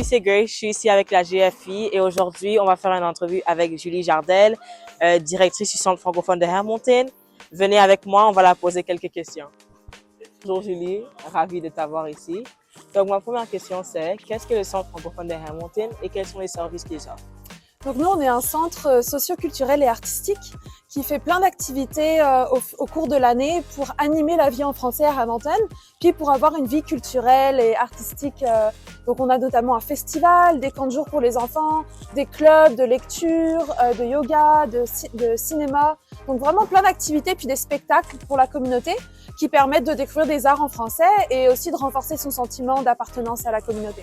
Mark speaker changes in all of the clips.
Speaker 1: c'est Grace, je suis ici avec la GFI et aujourd'hui, on va faire une entrevue avec Julie Jardel, directrice du Centre francophone de Hamilton. Venez avec moi, on va la poser quelques questions. Bonjour Julie, ravie de t'avoir ici. Donc ma première question c'est, qu'est-ce que le Centre francophone de Hamilton et quels sont les services qu'ils offrent?
Speaker 2: Donc nous, on est un centre socio-culturel et artistique qui fait plein d'activités au cours de l'année pour animer la vie en français à Hamilton, puis pour avoir une vie culturelle et artistique. Donc on a notamment un festival, des camps de jour pour les enfants, des clubs de lecture, de yoga, de cinéma. Donc vraiment plein d'activités, puis des spectacles pour la communauté qui permettent de découvrir des arts en français et aussi de renforcer son sentiment d'appartenance à la communauté.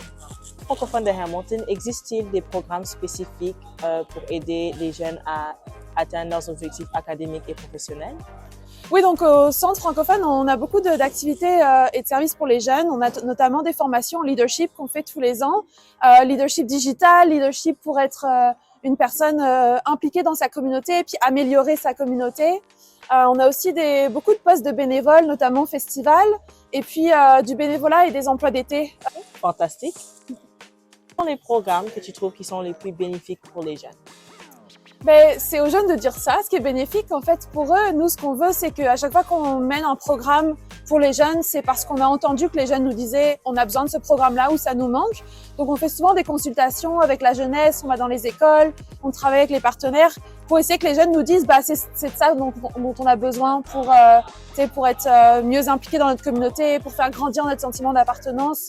Speaker 1: Francophone de Hamilton, existe-t-il des programmes spécifiques pour aider les jeunes à atteindre leurs objectifs académiques et professionnels?
Speaker 2: Oui, donc au Centre francophone, on a beaucoup d'activités et de services pour les jeunes. On a notamment des formations en leadership qu'on fait tous les ans. Leadership digital, leadership pour être une personne impliquée dans sa communauté et puis améliorer sa communauté. On a aussi beaucoup de postes de bénévoles, notamment au festival, et puis du bénévolat et des emplois d'été.
Speaker 1: Fantastique. Quels sont les programmes que tu trouves qui sont les plus bénéfiques pour les jeunes?
Speaker 2: Ben, c'est aux jeunes de dire ça. Ce qui est bénéfique, en fait, pour eux, nous, ce qu'on veut, c'est qu'à chaque fois qu'on mène un programme pour les jeunes, c'est parce qu'on a entendu que les jeunes nous disaient on a besoin de ce programme-là ou ça nous manque. Donc, on fait souvent des consultations avec la jeunesse, on va dans les écoles, on travaille avec les partenaires pour essayer que les jeunes nous disent bah c'est de ça dont on a besoin pour être mieux impliqués dans notre communauté, pour faire grandir notre sentiment d'appartenance.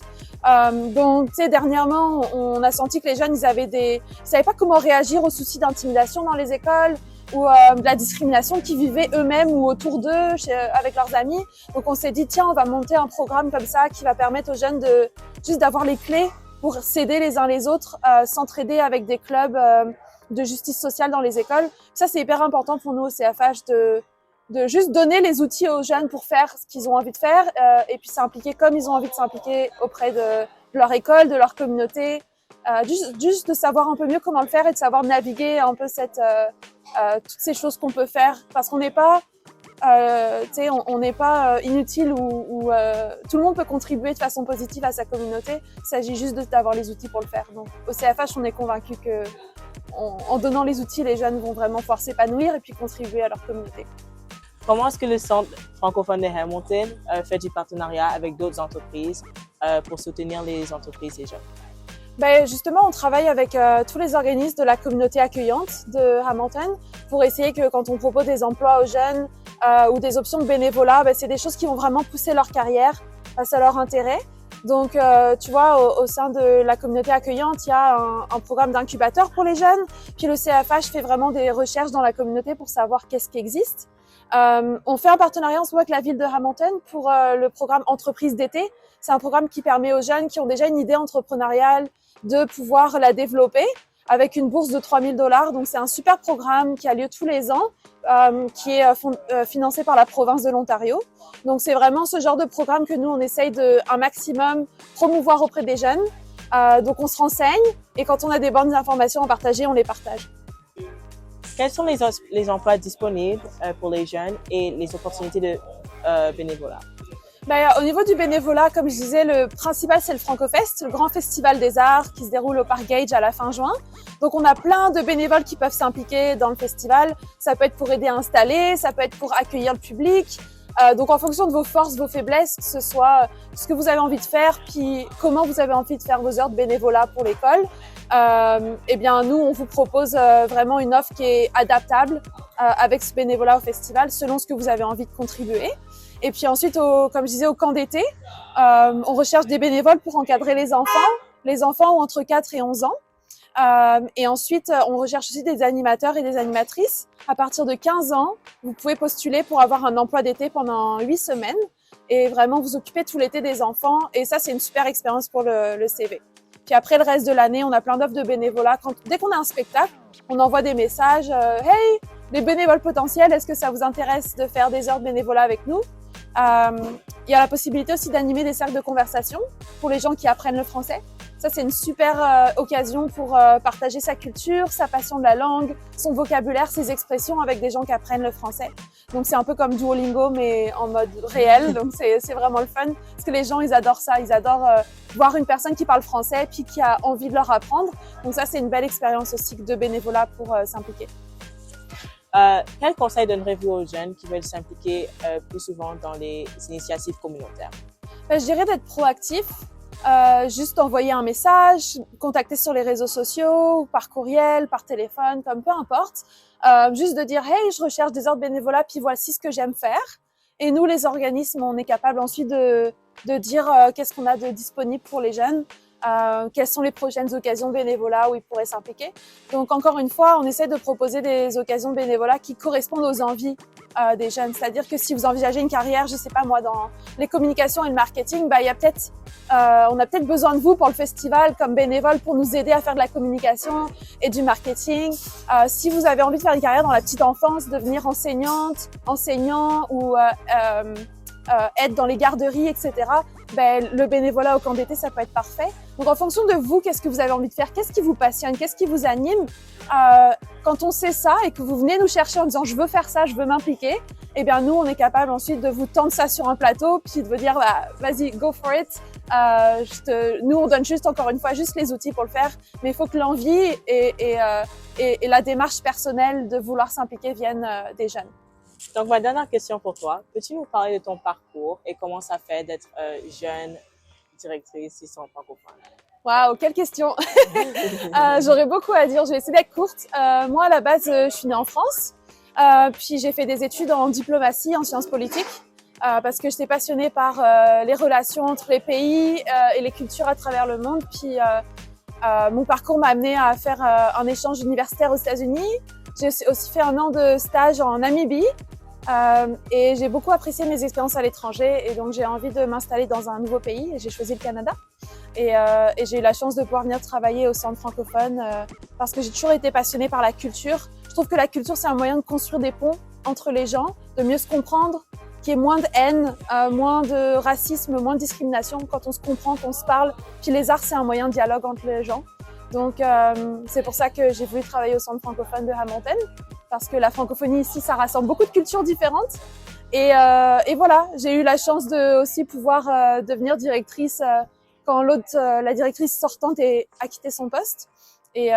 Speaker 2: Donc, tu sais, dernièrement, on a senti que les jeunes, ils savaient pas comment réagir aux soucis d'intimidation dans les écoles ou de la discrimination qu'ils vivaient eux-mêmes ou autour d'eux, avec leurs amis. Donc, on s'est dit, tiens, on va monter un programme comme ça qui va permettre aux jeunes juste d'avoir les clés pour s'aider les uns les autres, s'entraider avec des clubs de justice sociale dans les écoles. Ça, c'est hyper important pour nous au CFH de juste donner les outils aux jeunes pour faire ce qu'ils ont envie de faire et puis s'impliquer comme ils ont envie de s'impliquer auprès de leur école, de leur communauté. Juste de savoir un peu mieux comment le faire et de savoir naviguer un peu toutes ces choses qu'on peut faire parce qu'on n'est pas on n'est pas inutile ou tout le monde peut contribuer de façon positive à sa communauté. Il s'agit juste d'avoir les outils pour le faire. Donc, au CFH, on est convaincu que en donnant les outils, les jeunes vont vraiment pouvoir s'épanouir et puis contribuer à leur communauté.
Speaker 1: Comment est-ce que le Centre francophone de Hamilton fait du partenariat avec d'autres entreprises pour soutenir les entreprises et jeunes?
Speaker 2: Ben justement, on travaille avec tous les organismes de la communauté accueillante de Hamilton pour essayer que quand on propose des emplois aux jeunes ou des options de bénévolat, ben, c'est des choses qui vont vraiment pousser leur carrière face à leur intérêt. Donc, tu vois, au sein de la communauté accueillante, il y a un programme d'incubateur pour les jeunes. Puis le CFH fait vraiment des recherches dans la communauté pour savoir qu'est-ce qui existe. On fait un partenariat en ce moment avec la ville de Hamilton pour le programme Entreprise d'été. C'est un programme qui permet aux jeunes qui ont déjà une idée entrepreneuriale de pouvoir la développer avec une bourse de $3000. Donc, c'est un super programme qui a lieu tous les ans, qui est financé par la province de l'Ontario. Donc, c'est vraiment ce genre de programme que nous, on essaye un maximum promouvoir auprès des jeunes. Donc, on se renseigne et quand on a des bonnes informations à partager, on les partage.
Speaker 1: Quels sont les emplois disponibles pour les jeunes et les opportunités de bénévolat?
Speaker 2: Ben, au niveau du bénévolat, comme je disais, le principal, c'est le FrancoFest, le grand festival des arts qui se déroule au Parc Gage à la fin juin. Donc, on a plein de bénévoles qui peuvent s'impliquer dans le festival. Ça peut être pour aider à installer, ça peut être pour accueillir le public. Donc, en fonction de vos forces, vos faiblesses, que ce soit ce que vous avez envie de faire, puis comment vous avez envie de faire vos heures de bénévolat pour l'école, eh bien, nous, on vous propose vraiment une offre qui est adaptable avec ce bénévolat au festival selon ce que vous avez envie de contribuer. Et puis ensuite, comme je disais, au camp d'été, on recherche des bénévoles pour encadrer les enfants ont entre 4 et 11 ans. Et ensuite, on recherche aussi des animateurs et des animatrices. À partir de 15 ans, vous pouvez postuler pour avoir un emploi d'été pendant 8 semaines et vraiment vous occuper tout l'été des enfants. Et ça, c'est une super expérience pour le CV. Puis après, le reste de l'année, on a plein d'offres de bénévolat. Dès qu'on a un spectacle, on envoie des messages. Hey, les bénévoles potentiels, est-ce que ça vous intéresse de faire des heures de bénévolat avec nous? Il y a la possibilité aussi d'animer des cercles de conversation pour les gens qui apprennent le français. Ça, c'est une super occasion pour partager sa culture, sa passion de la langue, son vocabulaire, ses expressions avec des gens qui apprennent le français. Donc, c'est un peu comme Duolingo, mais en mode réel. Donc, c'est vraiment le fun. Parce que les gens, ils adorent ça. Ils adorent voir une personne qui parle français puis qui a envie de leur apprendre. Donc, ça, c'est une belle expérience aussi de bénévolat pour s'impliquer.
Speaker 1: Quel conseil donnerez-vous aux jeunes qui veulent s'impliquer plus souvent dans les initiatives communautaires?
Speaker 2: Je dirais d'être proactif, juste envoyer un message, contacter sur les réseaux sociaux, par courriel, par téléphone, comme peu importe. Juste de dire « Hey, je recherche des heures de bénévolat, puis voici ce que j'aime faire ». Et nous, les organismes, on est capable ensuite de dire qu'est-ce qu'on a de disponible pour les jeunes. Quelles sont les prochaines occasions de bénévolat où ils pourraient s'impliquer. Donc encore une fois, on essaie de proposer des occasions de bénévolat qui correspondent aux envies des jeunes. C'est-à-dire que si vous envisagez une carrière, je sais pas moi, dans les communications et le marketing, il y a peut-être, on a peut-être besoin de vous pour le festival comme bénévole pour nous aider à faire de la communication et du marketing. Si vous avez envie de faire une carrière dans la petite enfance, devenir enseignante, enseignant ou être dans les garderies, etc., le bénévolat au camp d'été, ça peut être parfait. Donc, en fonction de vous, qu'est-ce que vous avez envie de faire? Qu'est-ce qui vous passionne? Qu'est-ce qui vous anime? Quand on sait ça et que vous venez nous chercher en disant « je veux faire ça, je veux m'impliquer », eh bien, nous, on est capable ensuite de vous tendre ça sur un plateau puis de vous dire « vas-y, go for it ». Nous, on donne juste, encore une fois, juste les outils pour le faire, mais il faut que l'envie et la démarche personnelle de vouloir s'impliquer viennent des jeunes.
Speaker 1: Donc, ma dernière question pour toi, peux-tu nous parler de ton parcours et comment ça fait d'être jeune directrice ici en francophone?
Speaker 2: Waouh, quelle question! J'aurais beaucoup à dire, je vais essayer d'être courte. Moi, à la base, je suis née en France, puis j'ai fait des études en diplomatie, en sciences politiques, parce que j'étais passionnée par les relations entre les pays et les cultures à travers le monde. Puis mon parcours m'a amenée à faire un échange universitaire aux États-Unis. J'ai aussi fait 1 an de stage en Namibie et j'ai beaucoup apprécié mes expériences à l'étranger et donc j'ai envie de m'installer dans un nouveau pays et j'ai choisi le Canada. Et j'ai eu la chance de pouvoir venir travailler au centre francophone parce que j'ai toujours été passionnée par la culture. Je trouve que la culture, c'est un moyen de construire des ponts entre les gens, de mieux se comprendre, qu'il y ait moins de haine, moins de racisme, moins de discrimination quand on se comprend, qu'on se parle. Puis les arts, c'est un moyen de dialogue entre les gens. Donc, c'est pour ça que j'ai voulu travailler au centre francophone de Hamilton, parce que la francophonie ici, ça rassemble beaucoup de cultures différentes. Et voilà, j'ai eu la chance de aussi pouvoir devenir directrice quand la directrice sortante a quitté son poste. Et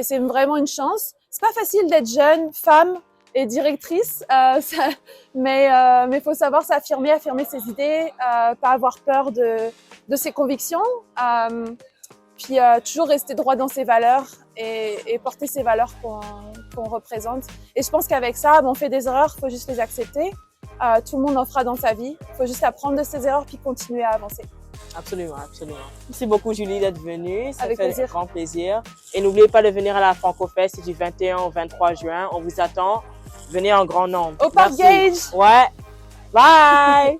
Speaker 2: c'est vraiment une chance. C'est pas facile d'être jeune, femme et directrice, mais faut savoir s'affirmer, affirmer ses idées, pas avoir peur de ses convictions. Puis toujours rester droit dans ses valeurs et porter ses valeurs qu'on représente. Et je pense qu'avec ça, on fait des erreurs, il faut juste les accepter. Tout le monde en fera dans sa vie. Il faut juste apprendre de ses erreurs puis continuer à avancer.
Speaker 1: Absolument, absolument. Merci beaucoup Julie d'être venue, ça
Speaker 2: Avec
Speaker 1: fait
Speaker 2: plaisir.
Speaker 1: un grand plaisir. Et n'oubliez pas de venir à la FrancoFest, c'est du 21 au 23 juin. On vous attend. Venez en grand nombre.
Speaker 2: Au Parc Gage!
Speaker 1: Ouais. Bye!